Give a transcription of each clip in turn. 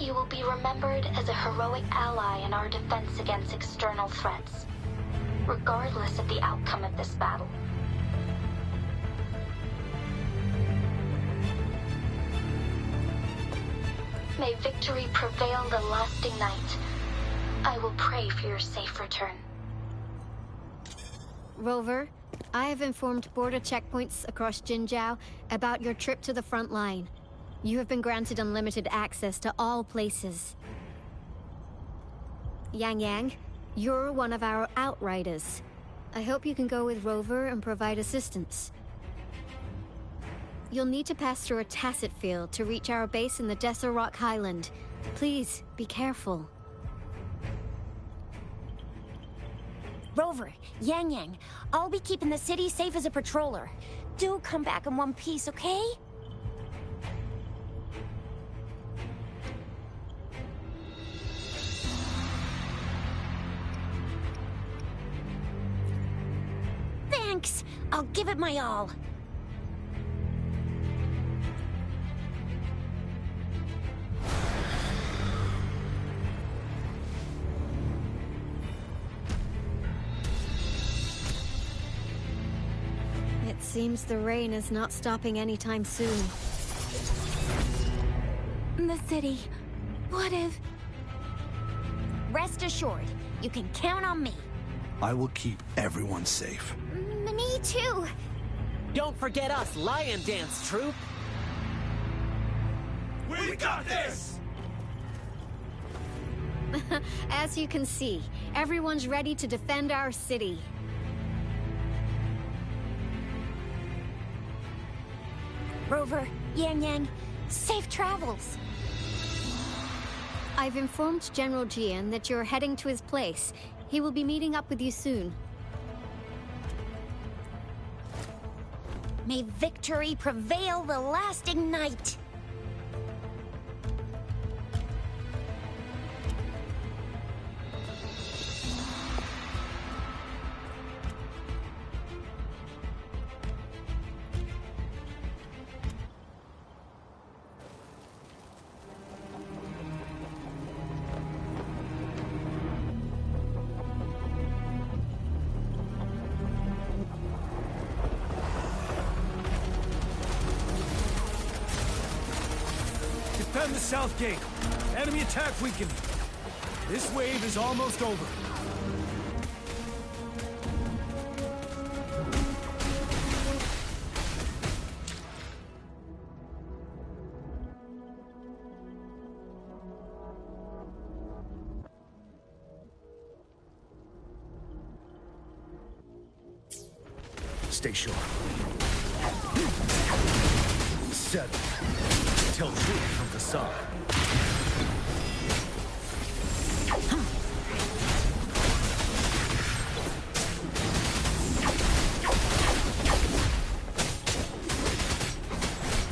You will be remembered as a heroic ally in our defense against external threats, regardless of the outcome of this battle. May victory prevail the lasting night. I will pray for your safe return. Rover, I have informed border checkpoints across Jinzhou about your trip to the front line. You have been granted unlimited access to all places. Yang Yang, you're one of our outriders. I hope you can go with Rover and provide assistance. You'll need to pass through a tacit field to reach our base in the Desert Rock Highland. Please, be careful. Rover, Yang Yang, I'll be keeping the city safe as a patroller. Do come back in one piece, okay? Thanks! I'll give it my all. It seems the rain is not stopping anytime soon. The city. What if... Rest assured, you can count on me. I will keep everyone safe. Me too. Don't forget us, Lion Dance Troop! We got this! As you can see, everyone's ready to defend our city. Rover, Yang Yang, safe travels. I've informed General Jian that you're heading to his place. He will be meeting up with you soon. May victory prevail the lasting night. Defend the south gate. Enemy attack weakened. This wave is almost over. Stay sharp. Settle. Till truth comes aside.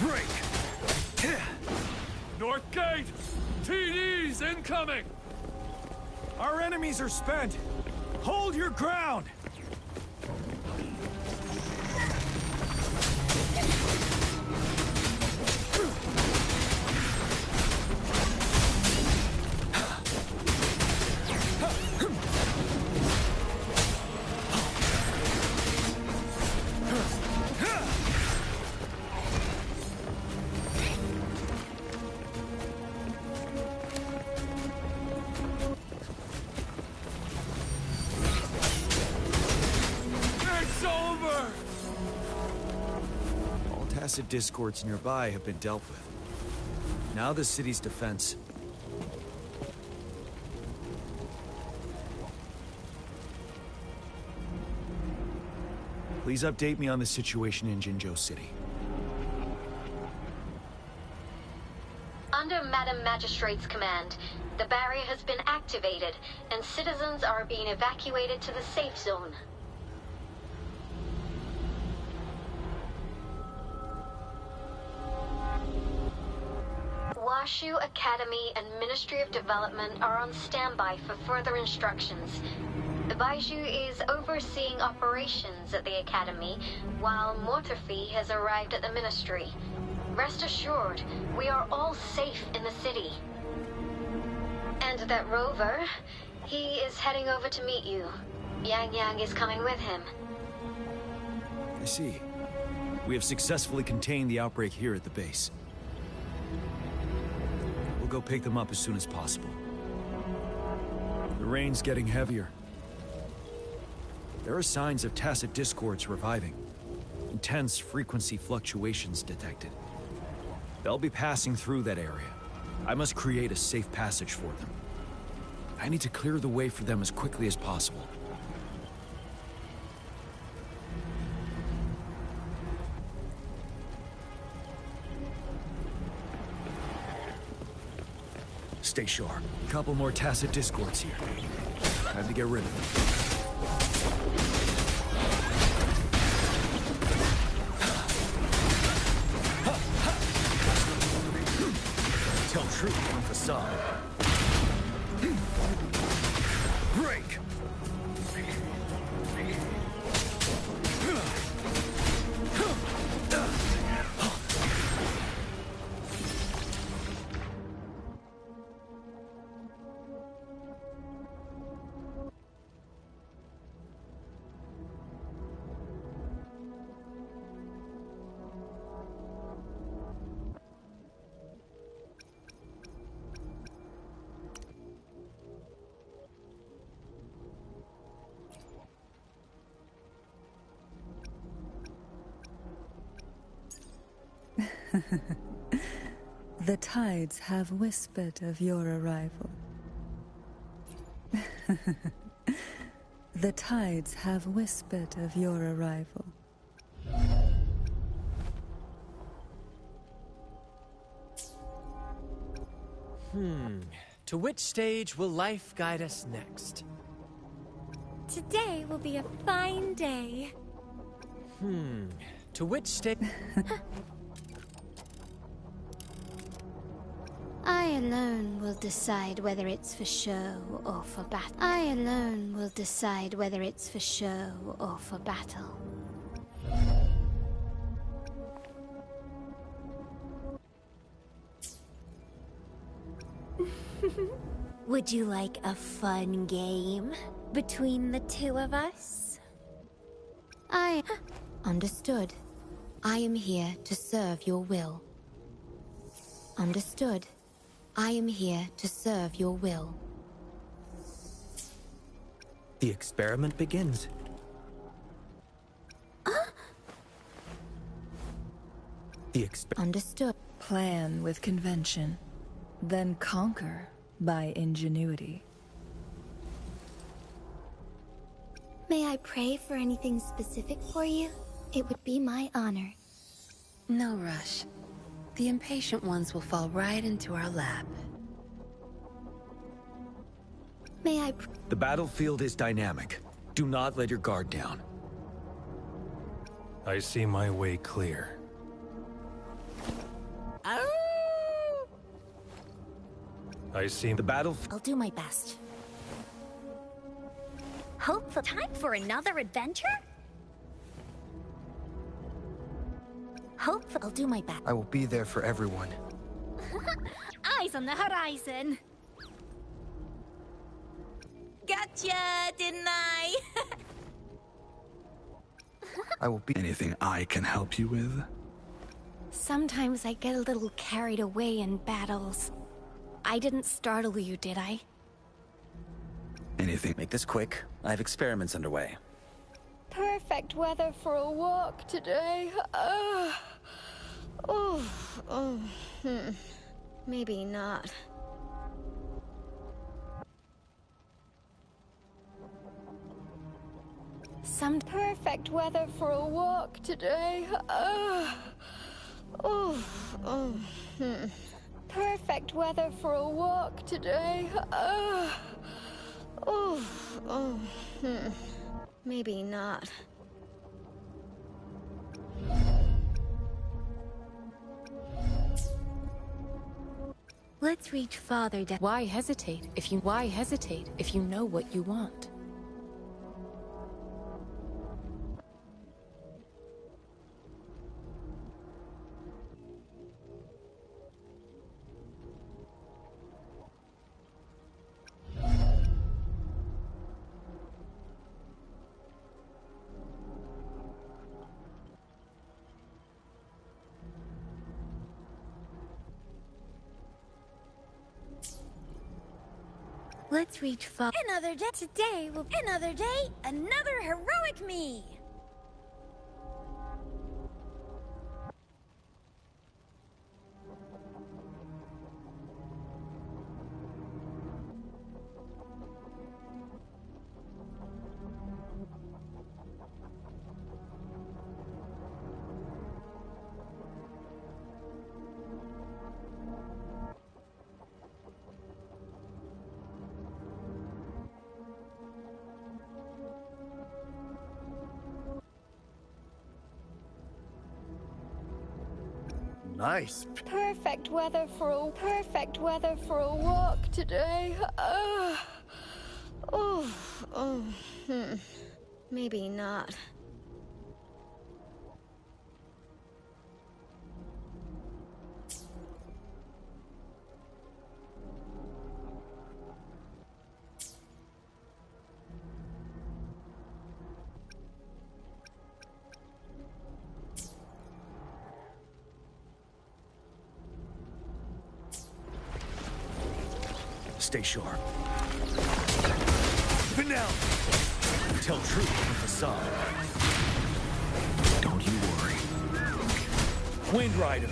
Break! North gate! TDs incoming! Our enemies are spent. Hold your ground! Tacit discords nearby have been dealt with. Now the city's defense. Please update me on the situation in Jinzhou City. Under Madam Magistrate's command, the barrier has been activated, and citizens are being evacuated to the safe zone. Washu Academy and Ministry of Development are on standby for further instructions. The Baiju is overseeing operations at the Academy, while Mortarfi has arrived at the Ministry. Rest assured, we are all safe in the city. And that rover, he is heading over to meet you. Yang Yang is coming with him. I see. We have successfully contained the outbreak here at the base. We'll go pick them up as soon as possible. The rain's getting heavier. There are signs of tacit discords reviving. Intense frequency fluctuations detected. They'll be passing through that area. I must create a safe passage for them. I need to clear the way for them as quickly as possible. Stay sharp. Couple more tacit discords here. Time to get rid of them. Tell truth from facade. Break! The tides have whispered of your arrival. The tides have whispered of your arrival. To which stage will life guide us next? Today will be a fine day. To which stage? I alone will decide whether it's for show or for battle. I alone will decide whether it's for show or for battle. Would you like a fun game between the two of us? Understood. I am here to serve your will. Understood. I am here to serve your will. The experiment begins. Understood. Plan with convention, then conquer by ingenuity. May I pray for anything specific for you? It would be my honor. No rush. The impatient ones will fall right into our lap. May I The battlefield is dynamic. Do not let your guard down. I see my way clear. I see The battle. I'll do my best. Hopeful time for another adventure? I'll do my best. I will be there for everyone. Eyes on the horizon. Gotcha, didn't I? I will be Anything I can help you with? Sometimes I get a little carried away in battles. I didn't startle you, did I? Anything? Make this quick. I have experiments underway. Perfect weather for a walk today. Maybe not. Some Perfect weather for a walk today. Perfect weather for a walk today. Maybe not. Let's reach farther down. Why hesitate if you know what you want? Let's reach far. Another day. Today will be another day, another heroic me. Nice. Perfect weather for a walk today. Maybe not. Stay sharp. Finale! Tell truth from facade. Don't you worry. Wind Rider.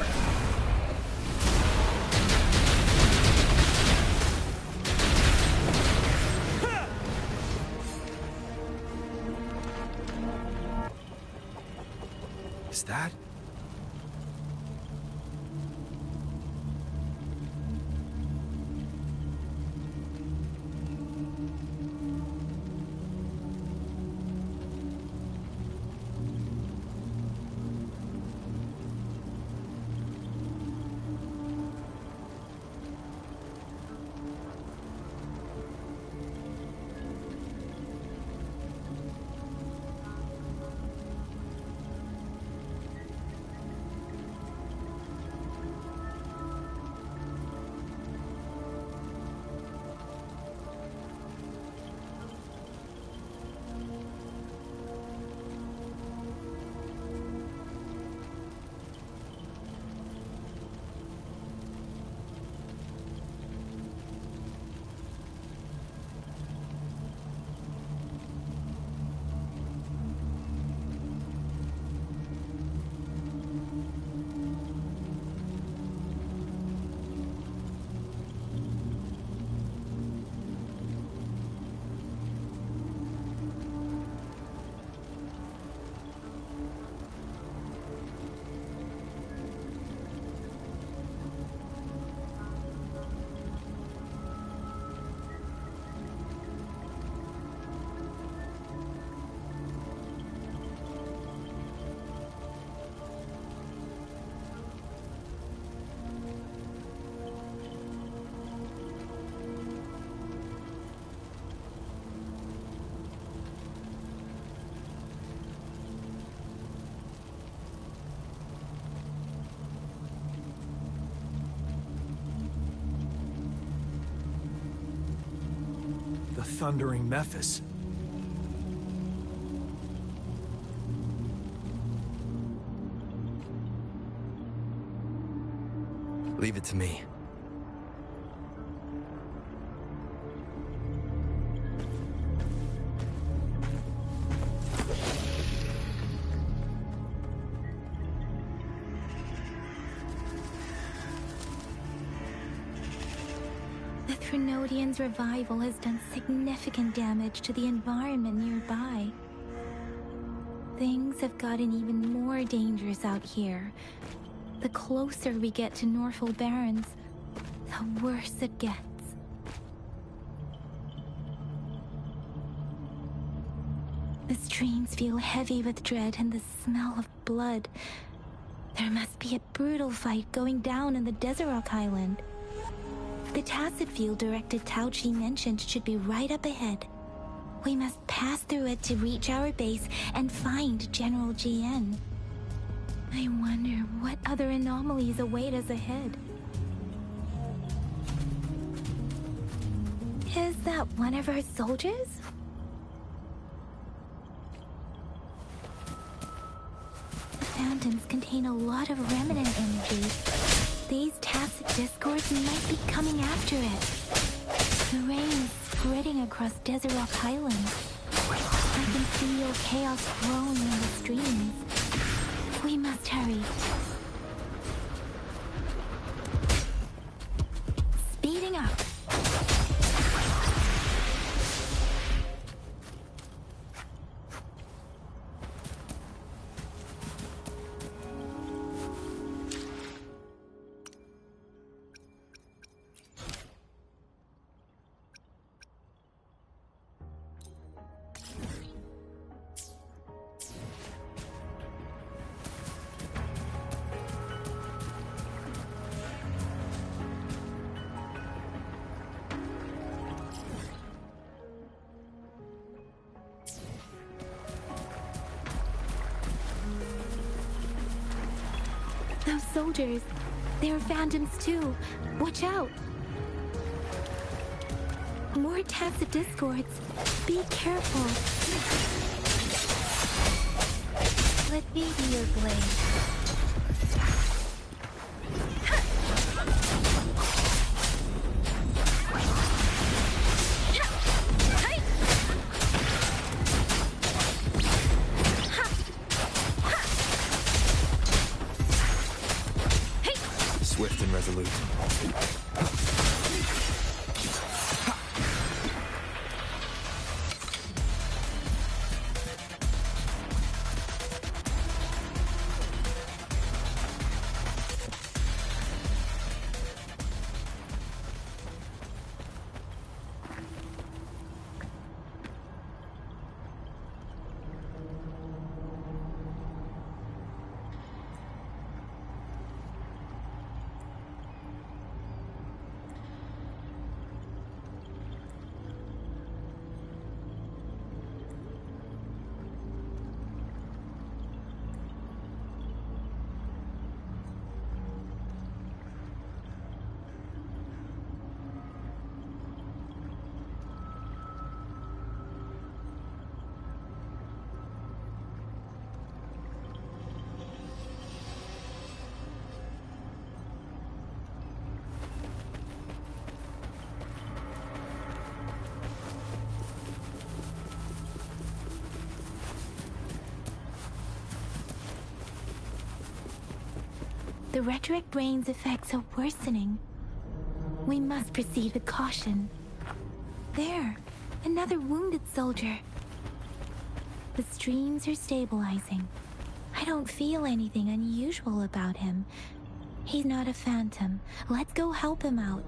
Is that? The thundering Memphis. Leave it to me. The Threnodian's revival has done significant damage to the environment nearby. Things have gotten even more dangerous out here. The closer we get to Norfolk Barrens, the worse it gets. The streams feel heavy with dread and the smell of blood. There must be a brutal fight going down in the Desert Island. The Tacit field-directed Tauchi mentioned should be right up ahead. We must pass through it to reach our base and find General GN. I wonder what other anomalies await us ahead. Is that one of our soldiers? The fountains contain a lot of remnant energy. These tacit discords might be coming after it. The rain is spreading across Desert Rock Highlands. I can feel chaos growing in the streams. We must hurry. Speeding up. Those soldiers, they're phantoms too. Watch out! More tacit discords. Be careful. Let me be your blade. Swift and resolute. The rhetoric brain's effects are worsening. We must proceed with caution. There, another wounded soldier. The streams are stabilizing. I don't feel anything unusual about him. He's not a phantom. Let's go help him out.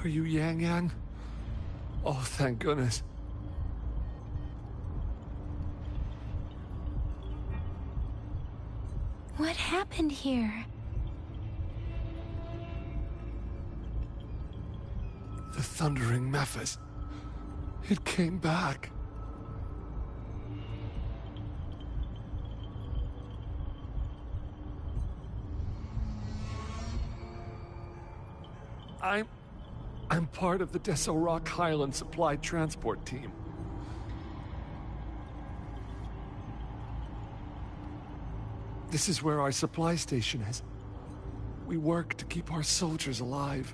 Are you Yang Yang? Oh, thank goodness. What happened here? The thundering Mephis. It came back. I'm part of the Desert Rock Highland Supply Transport Team. This is where our supply station is. We work to keep our soldiers alive.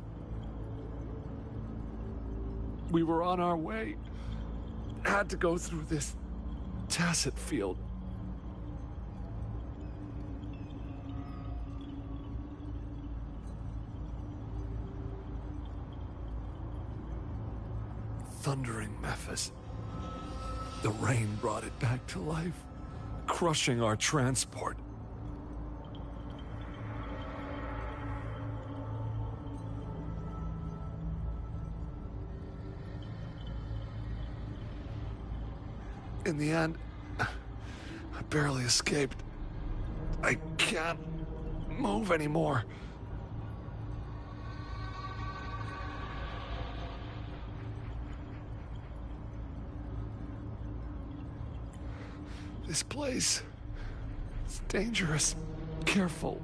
We were on our way. Had to go through this tacit field. Thundering Mephis. The rain brought it back to life, crushing our transport. In the end, I barely escaped. I can't move anymore. This place is dangerous. Careful.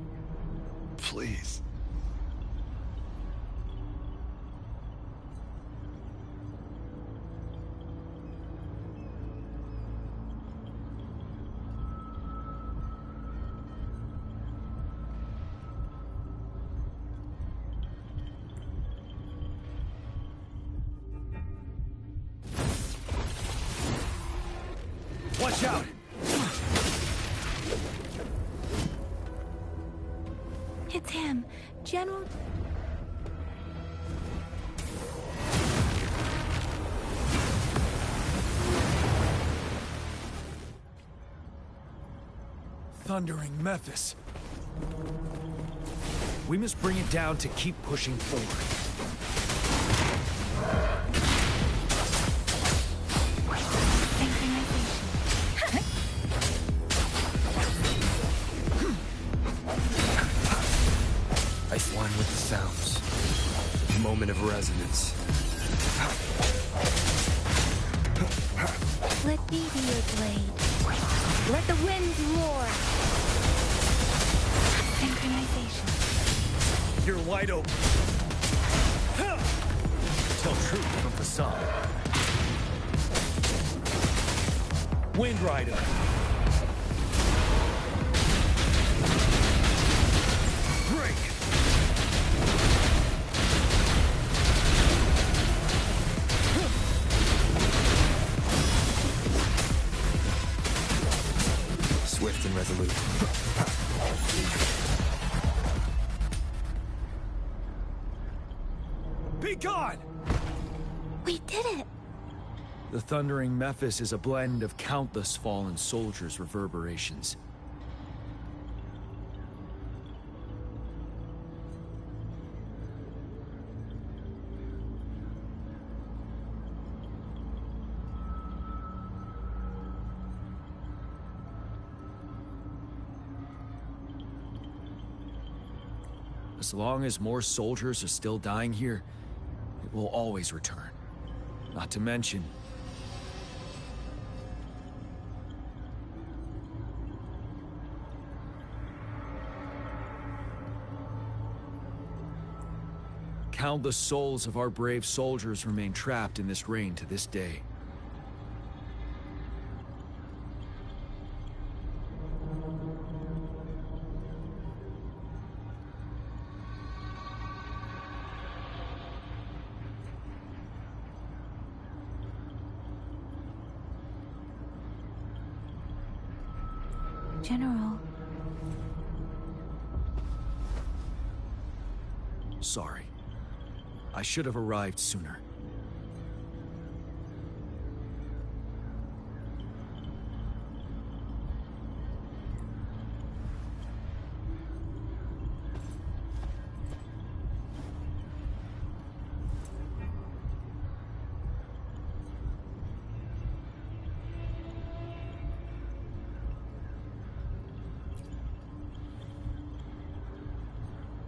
Please. Watch out! It's him, General... Thundering Memphis. We must bring it down to keep pushing forward. I one with the sounds. Moment of resonance. Let me be your blade. Let the winds roar. Synchronization. You're wide open. Tell truth from facade. Wind Rider. Break. Swift and resolute. Be gone! We did it! The Thundering Memphis is a blend of countless fallen soldiers' reverberations. As long as more soldiers are still dying here, it will always return. Not to mention... countless souls of our brave soldiers remain trapped in this rain to this day. General. Sorry. I should have arrived sooner.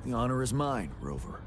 The honor is mine, Rover.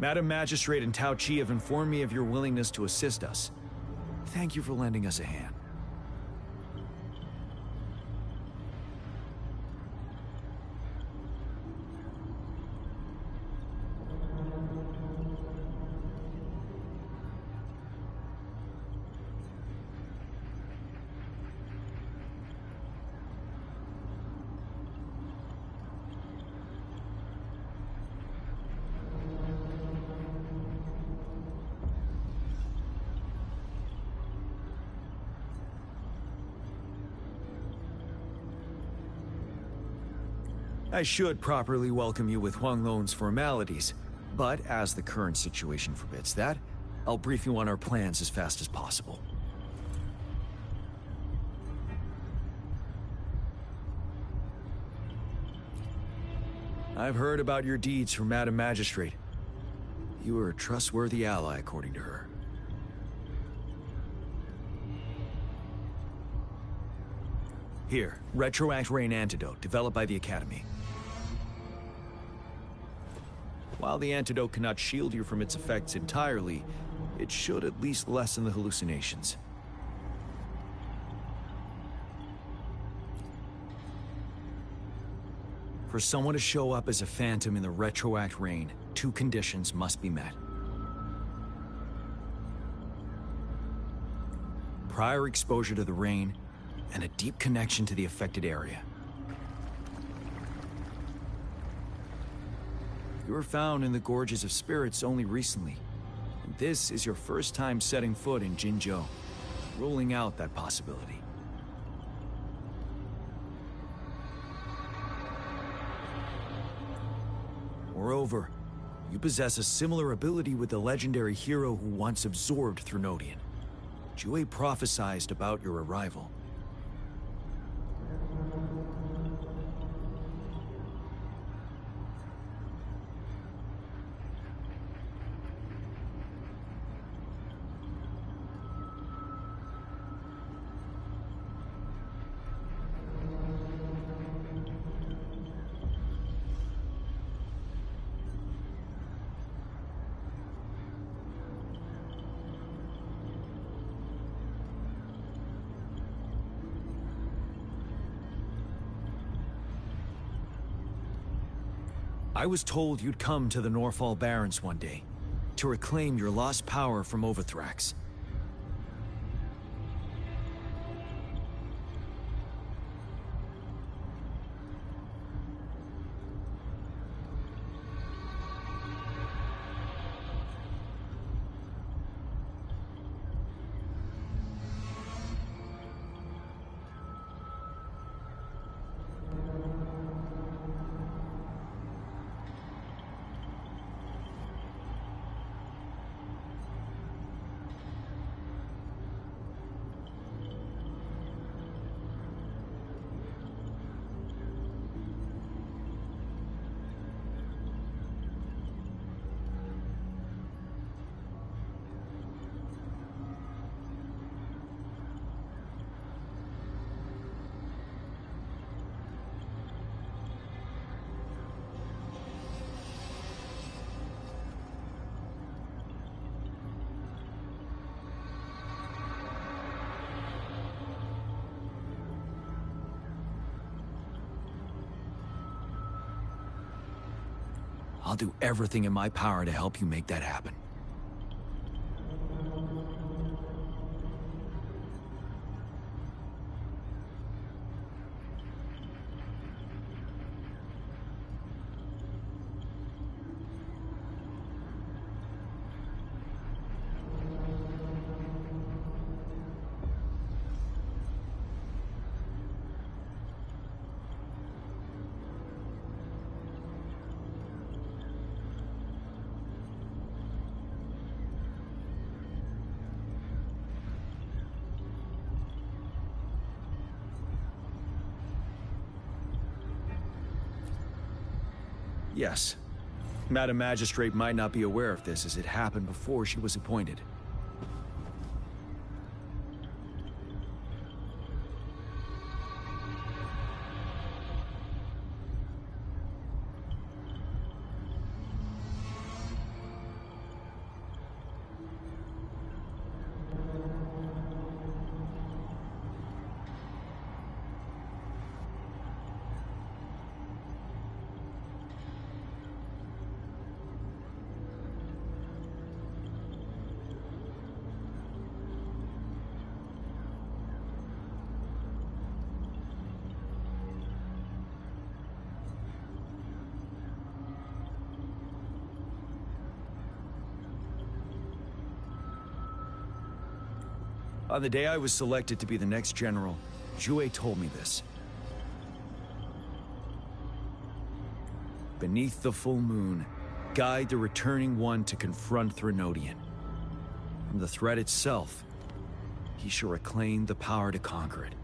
Madam Magistrate and Tao Chi have informed me of your willingness to assist us. Thank you for lending us a hand. I should properly welcome you with Huang Lon's formalities, but as the current situation forbids that, I'll brief you on our plans as fast as possible. I've heard about your deeds from Madam Magistrate. You are a trustworthy ally, according to her. Here, Retroact Rain Antidote, developed by the Academy. While the antidote cannot shield you from its effects entirely, it should at least lessen the hallucinations. For someone to show up as a phantom in the Retroact Rain, 2 conditions must be met. Prior exposure to the rain, and a deep connection to the affected area. You were found in the Gorges of Spirits only recently, and this is your first time setting foot in Jinzhou, ruling out that possibility. Moreover, you possess a similar ability with the legendary hero who once absorbed Thrunodian. Jue prophesied about your arrival. I was told you'd come to the Norfall Barrens one day, to reclaim your lost power from Overthrax. I'll do everything in my power to help you make that happen. Yes. Madam Magistrate might not be aware of this as it happened before she was appointed. On the day I was selected to be the next general, Jue told me this. Beneath the full moon, guide the returning one to confront Threnodian. From the threat itself, he shall reclaim the power to conquer it.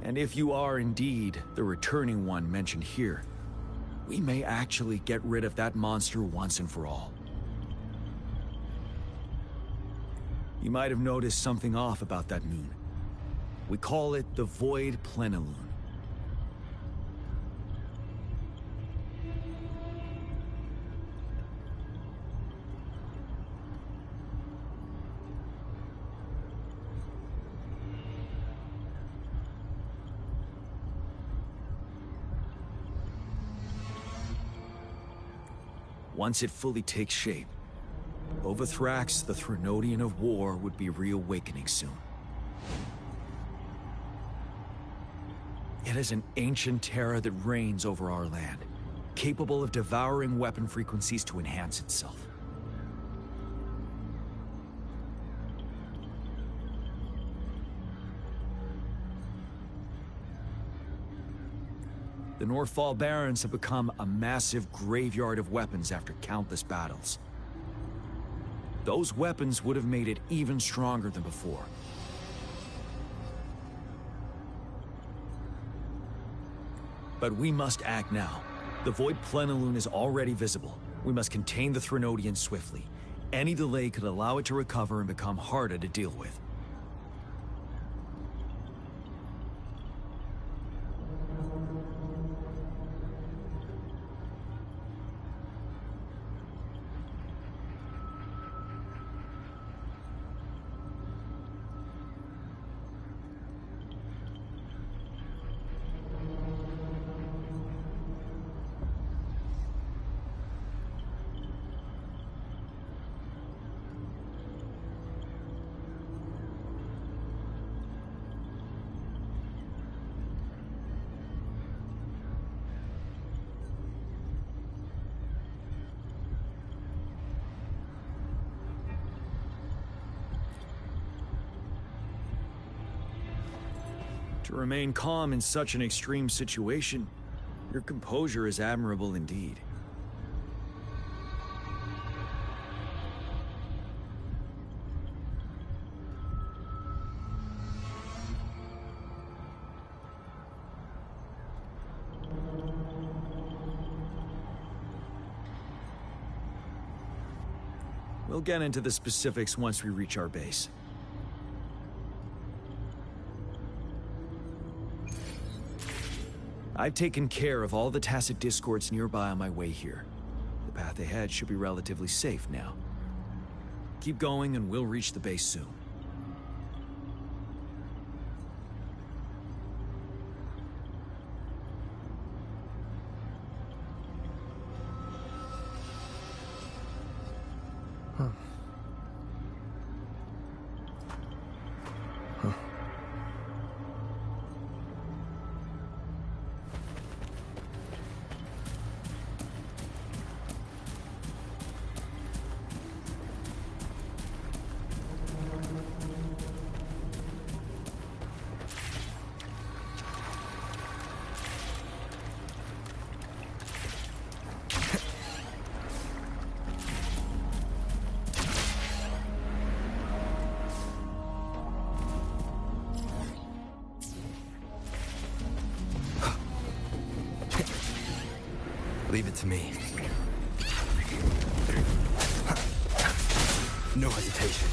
And if you are indeed the returning one mentioned here, we may actually get rid of that monster once and for all. You might have noticed something off about that moon. We call it the Void Plenilune. Once it fully takes shape, over Thrax, the Threnodian of War would be reawakening soon. It is an ancient terror that reigns over our land, capable of devouring weapon frequencies to enhance itself. The Northfall Barrens have become a massive graveyard of weapons after countless battles. Those weapons would have made it even stronger than before. But we must act now. The Void Plenilune is already visible. We must contain the Threnodian swiftly. Any delay could allow it to recover and become harder to deal with. To remain calm in such an extreme situation, your composure is admirable indeed. We'll get into the specifics once we reach our base. I've taken care of all the tacit discords nearby on my way here. The path ahead should be relatively safe now. Keep going and we'll reach the base soon. Leave it to me. No hesitation.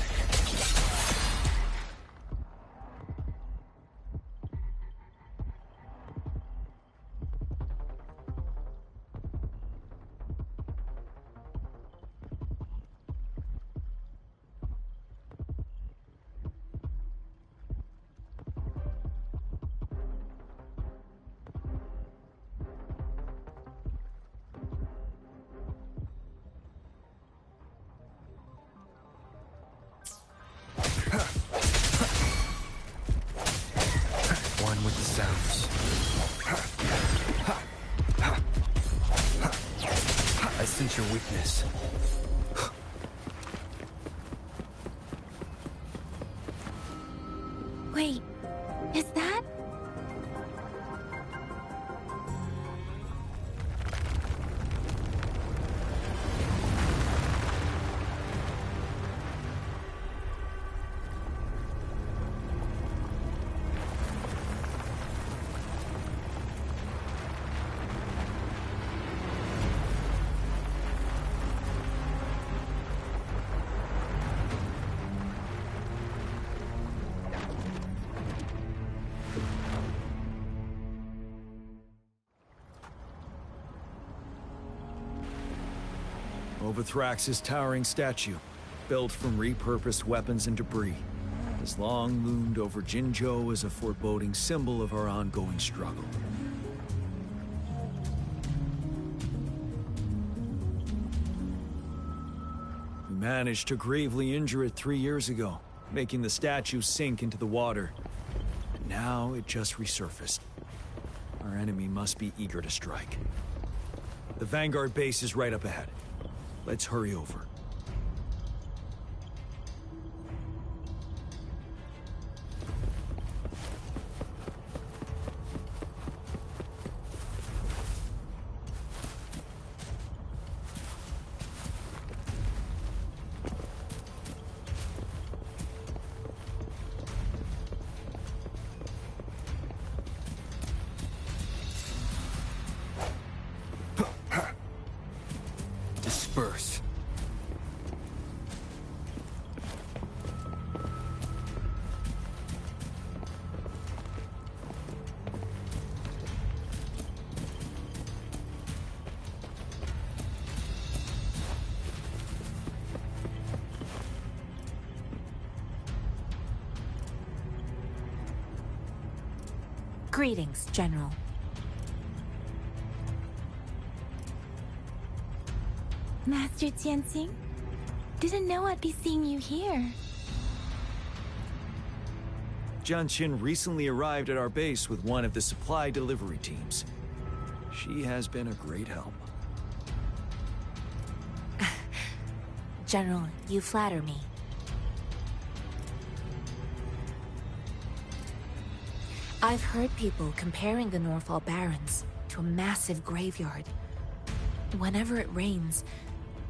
weakness. Wait, is that? Overthrax's towering statue, built from repurposed weapons and debris, has long loomed over Jinzhou as a foreboding symbol of our ongoing struggle. We managed to gravely injure it 3 years ago, making the statue sink into the water. Now it just resurfaced. Our enemy must be eager to strike. The Vanguard base is right up ahead. Let's hurry over. Disperse. Greetings, General. Master Tianxing? Didn't know I'd be seeing you here. Jian Qin recently arrived at our base with one of the supply delivery teams. She has been a great help. General, you flatter me. I've heard people comparing the Norfall Barrens to a massive graveyard. Whenever it rains,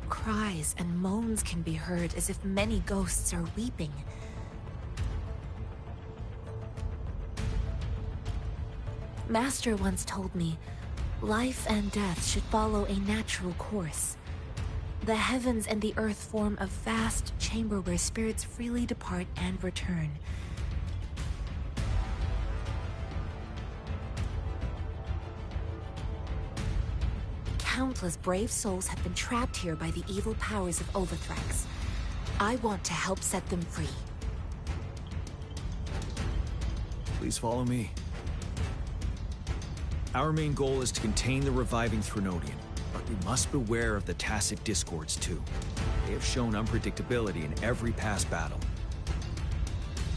cries and moans can be heard as if many ghosts are weeping. Master once told me, life and death should follow a natural course. The heavens and the earth form a vast chamber where spirits freely depart and return. Countless brave souls have been trapped here by the evil powers of Overthrax. I want to help set them free. Please follow me. Our main goal is to contain the reviving Threnodian, but we must beware of the tacit discords too. They have shown unpredictability in every past battle.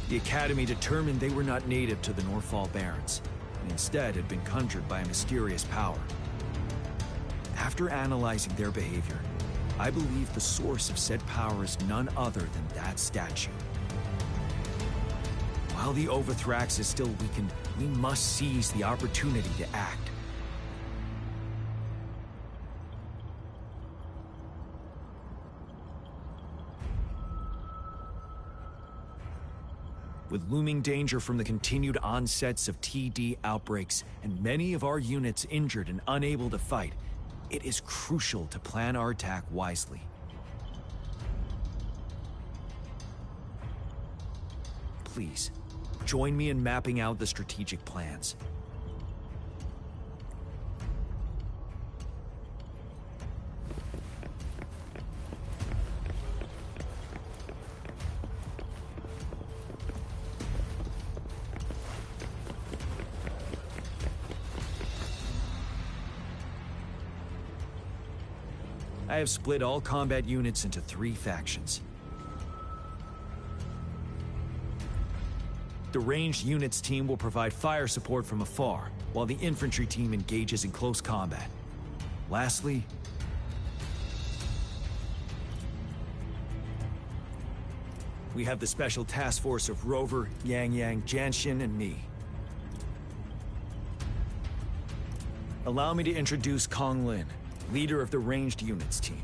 The Academy determined they were not native to the Norfall Barrens, and instead had been conjured by a mysterious power. After analyzing their behavior, I believe the source of said power is none other than that statue. While the Overthrax is still weakened, we must seize the opportunity to act. With looming danger from the continued onsets of TD outbreaks, and many of our units injured and unable to fight, it is crucial to plan our attack wisely. Please, join me in mapping out the strategic plans. I have split all combat units into 3 factions. The ranged units team will provide fire support from afar, while the infantry team engages in close combat. Lastly, We have the special task force of Rover, Yang Yang, Janshin, and me. Allow me to introduce Kong Lin, leader of the ranged units team.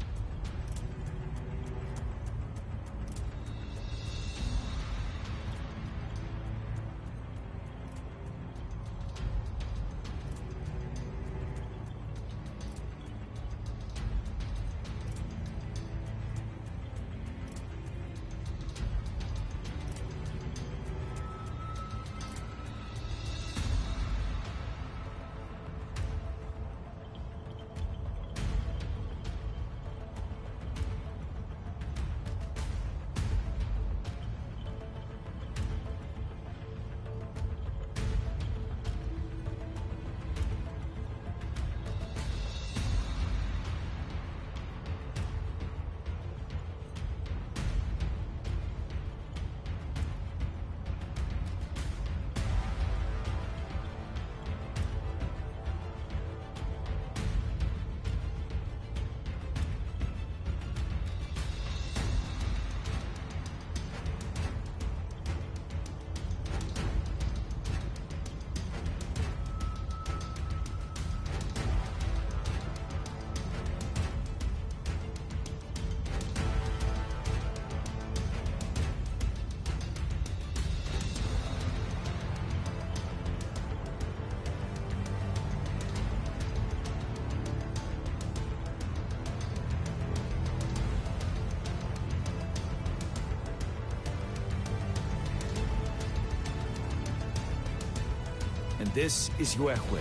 And this is Yue Hui.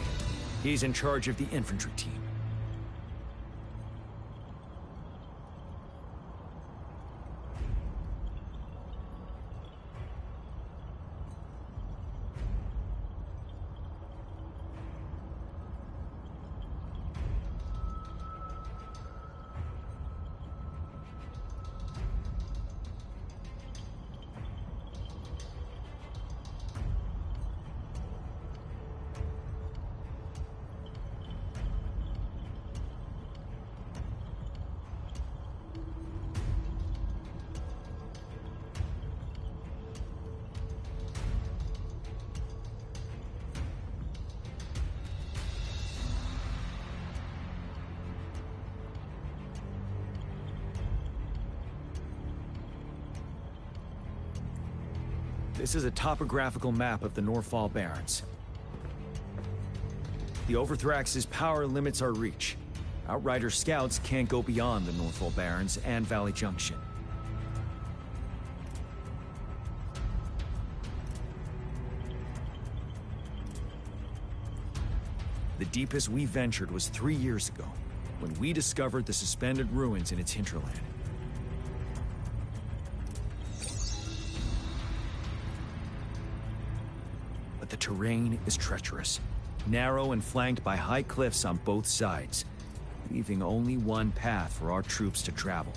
He's in charge of the infantry team. This is a topographical map of the Norfall Barrens. The Overthrax's power limits our reach. Outrider scouts can't go beyond the Norfall Barrens and Valley Junction. The deepest we ventured was 3 years ago, when we discovered the suspended ruins in its hinterland. But the terrain is treacherous, narrow and flanked by high cliffs on both sides, leaving only one path for our troops to travel.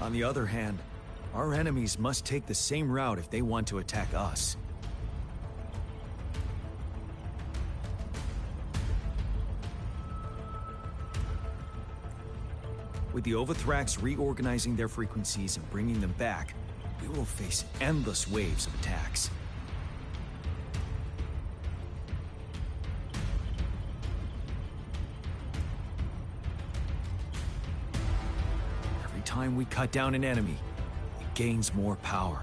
On the other hand, our enemies must take the same route if they want to attack us. With the Overthrax reorganizing their frequencies and bringing them back, we will face endless waves of attacks. Every time we cut down an enemy, it gains more power.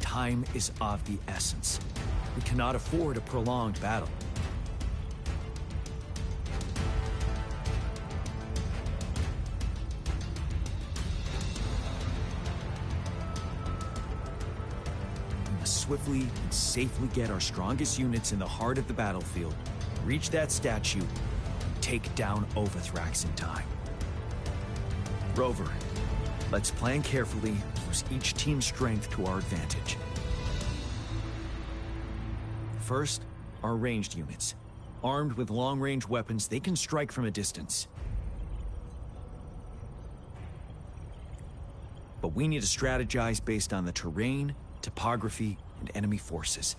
Time is of the essence. We cannot afford a prolonged battle. We must swiftly and safely get our strongest units in the heart of the battlefield, reach that statue, and take down Overthrax in time. Rover, let's plan carefully and use each team's strength to our advantage. First, our ranged units. Armed with long-range weapons, they can strike from a distance. But we need to strategize based on the terrain, topography, and enemy forces.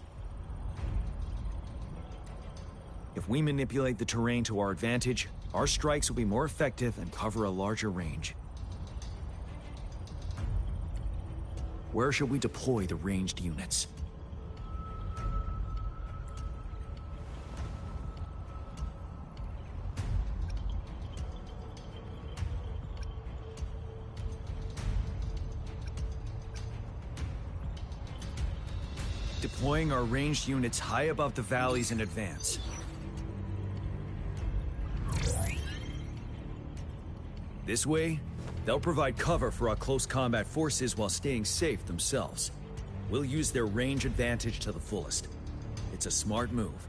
If we manipulate the terrain to our advantage, our strikes will be more effective and cover a larger range. Where shall we deploy the ranged units? Deploying our ranged units high above the valleys in advance. This way, they'll provide cover for our close combat forces while staying safe themselves. We'll use their range advantage to the fullest. It's a smart move.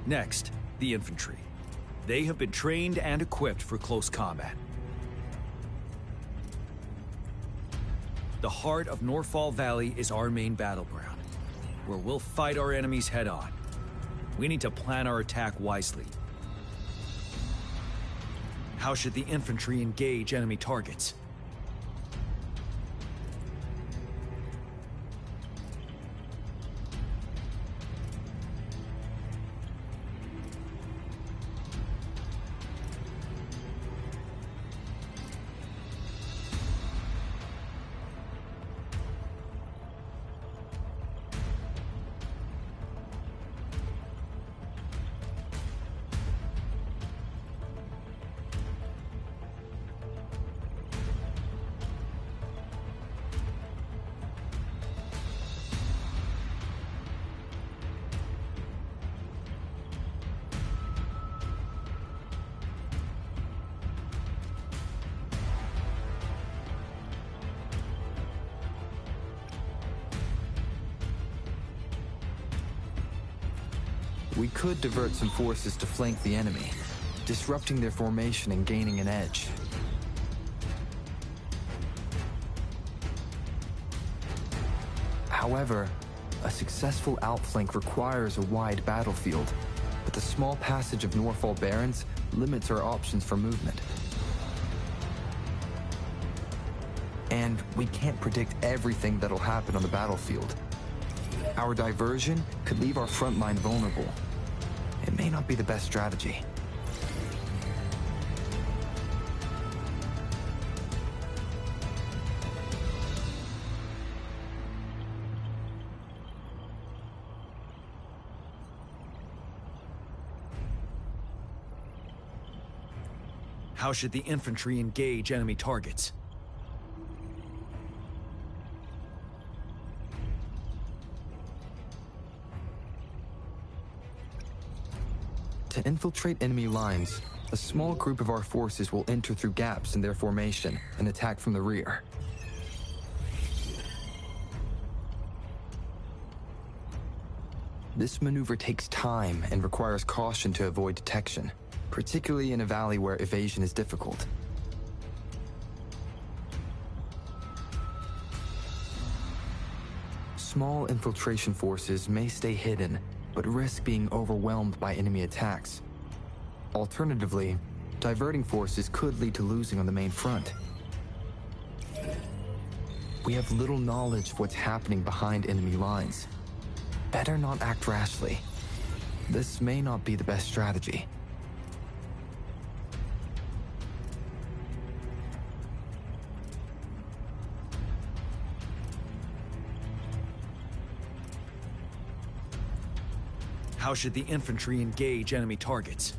Next, the infantry. They have been trained and equipped for close combat. The heart of Norfall Valley is our main battleground, where we'll fight our enemies head-on. We need to plan our attack wisely. How should the infantry engage enemy targets? We could divert some forces to flank the enemy, disrupting their formation and gaining an edge. However, a successful outflank requires a wide battlefield, but the small passage of Norfall Barrens limits our options for movement. And we can't predict everything that'll happen on the battlefield. Our diversion could leave our front line vulnerable. It may not be the best strategy. How should the infantry engage enemy targets? To infiltrate enemy lines, a small group of our forces will enter through gaps in their formation and attack from the rear. This maneuver takes time and requires caution to avoid detection, particularly in a valley where evasion is difficult. Small infiltration forces may stay hidden, but risk being overwhelmed by enemy attacks. Alternatively, diverting forces could lead to losing on the main front. We have little knowledge of what's happening behind enemy lines. Better not act rashly. This may not be the best strategy. How should the infantry engage enemy targets?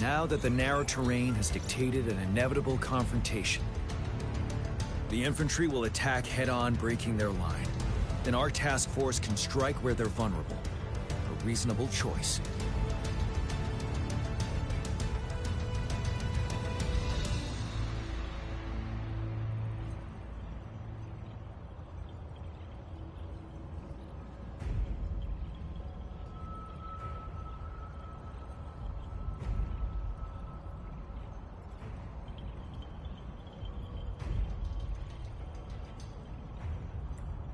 Now that the narrow terrain has dictated an inevitable confrontation, the infantry will attack head-on, breaking their line. Then our task force can strike where they're vulnerable. A reasonable choice.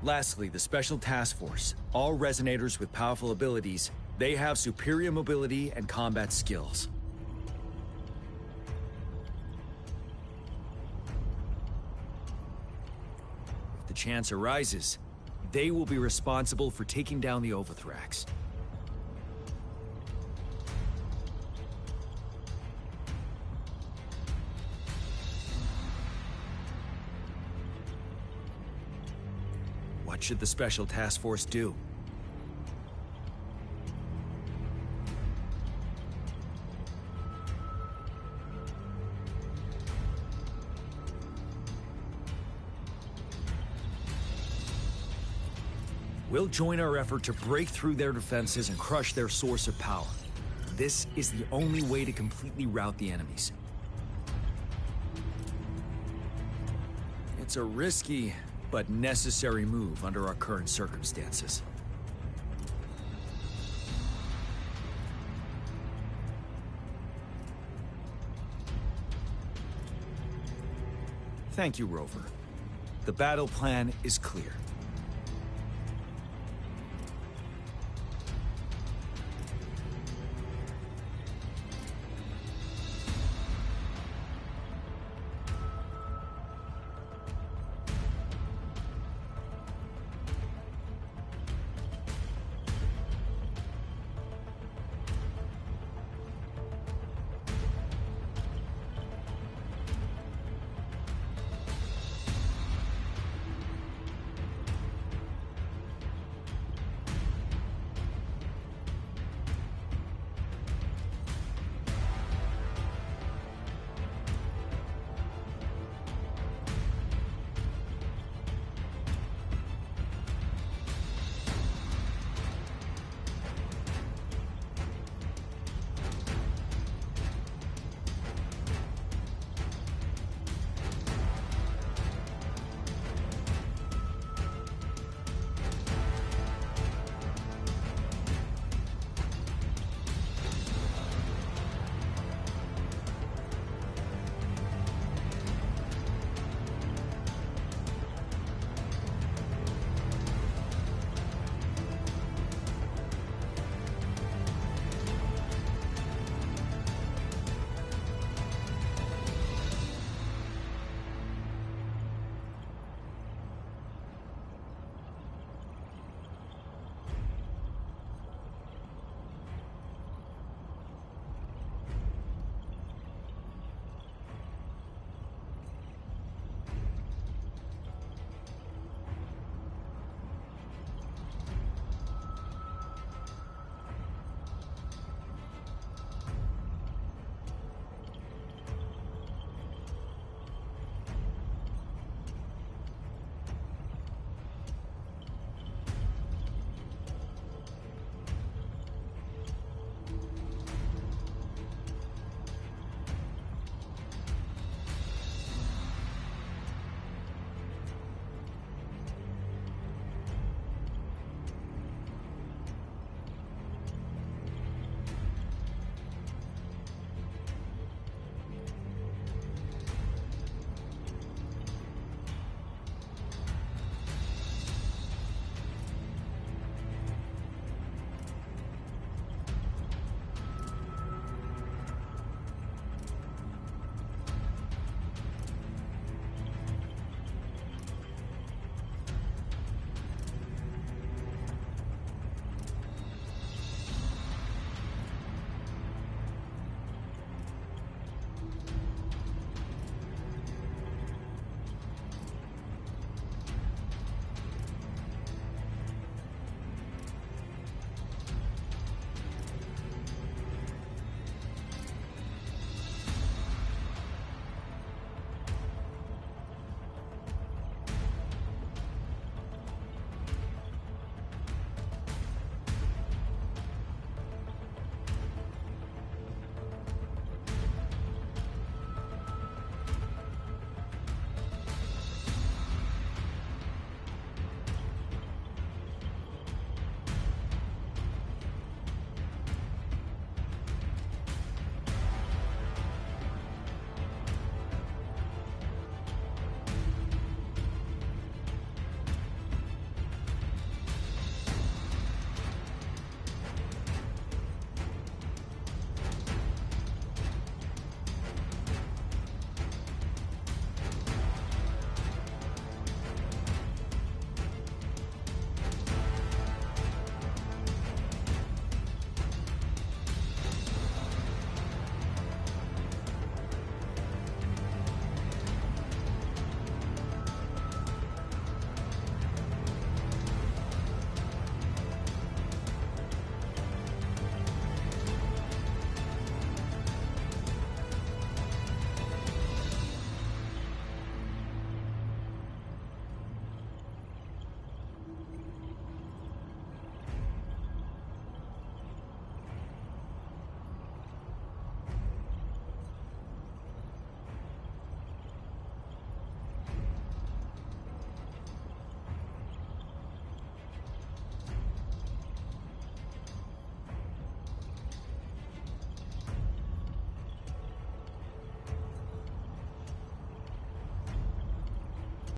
Lastly, the Special Task Force. All Resonators with powerful abilities, they have superior mobility and combat skills. If the chance arises, they will be responsible for taking down the Overthrax. What should the Special Task Force do? We'll join our effort to break through their defenses and crush their source of power. This is the only way to completely rout the enemies. It's a risky but necessary move under our current circumstances. Thank you, Rover. The battle plan is clear.